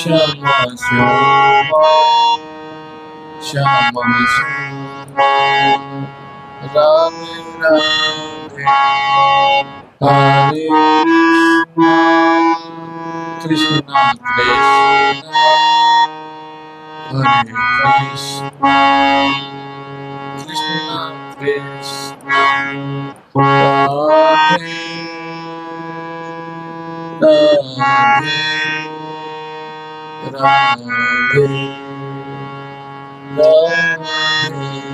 Shama Shama Shama Shama Radhe Radhe Hare Krishna Krishna Hare Krishna Krishna Krishna Radhe Radhe Radhe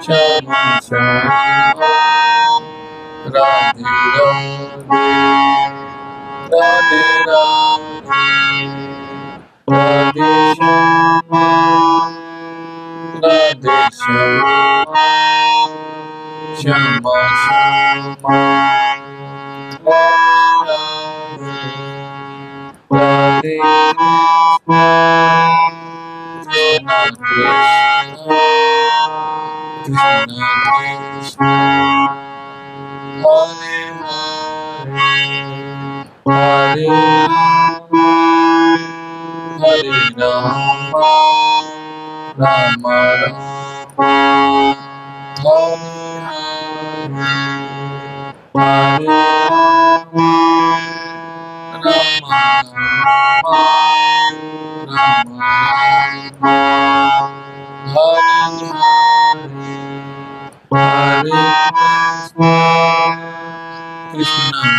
Shama Shama Radhe Radhe Radhe Radhe Radhe Shama Radhe Shama Shama Shama Radhe Radhe Krishna Krishna Krishna Krishna Hare Hare Hare Hare Rama Rama Rama Hare Hare Rama Rama Rama Hare Hare Krishna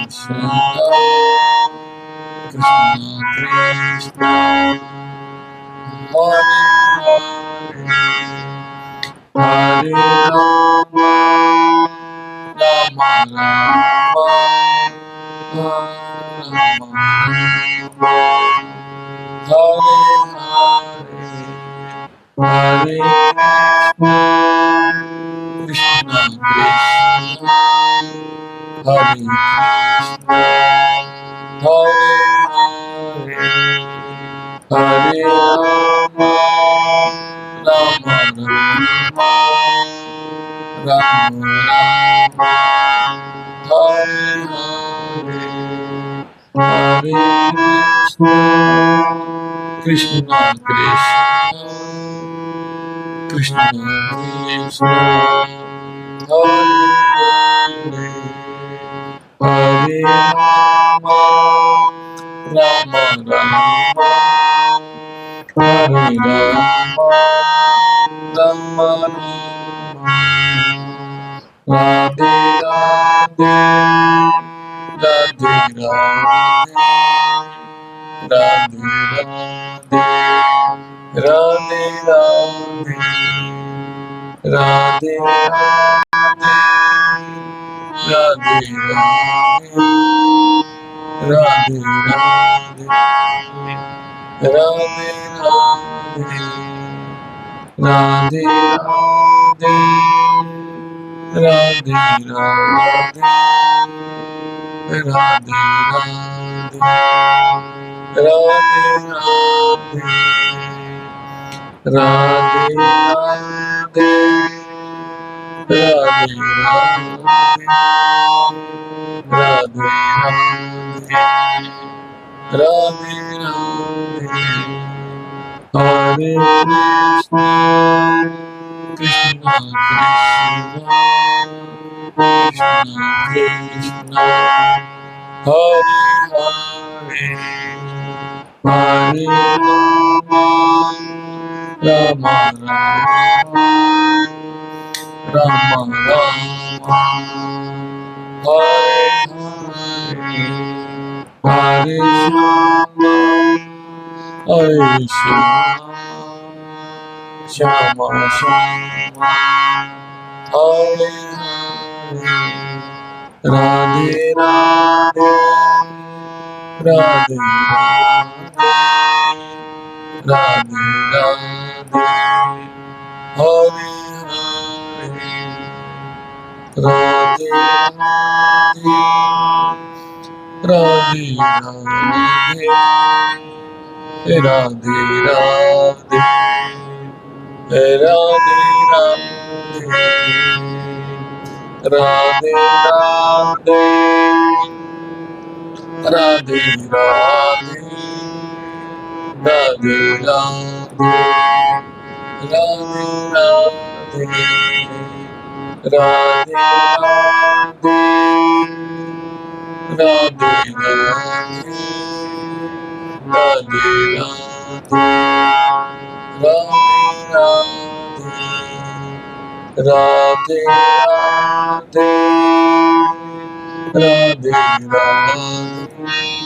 Krishna Krishna Krishna Hare Hare Rama Rama Rama Rama Hare Hare Krishna Krishna Hare Krishna Hare Hare Rama Rama Rama Rama Rama Hare Hare Krishna Krishna Krishna Krishna Hare Hare Rama Rama Rama Hare Rama Rama Rama Radhe Radhe Radhe Radhe Radhe Radhe Radhe Radhe Radhe Radhe Radhe Radhe Radhe Radhe Hare Krishna, Krishna Krishna, Krishna Krishna, Hare Hare, Hare Rama, Rama Rama, Rama Rama, Hare Hare, Hare Shama, Shama Shama, Hare Hare, Radhe Radhe, Radhe Radhe, Radhe Radhe, Hare Hare, Radhe Radhe, Radhe Radhe, Radhe Radhe, Radhe Radhe, Radhe Radhe, Radhe Radhe, Radhe Radhe, Radhe Radhe, Radhe Radhe, Radhe Radhe, Radhe Radhe, Radhe Radhe, Radhe Radhe,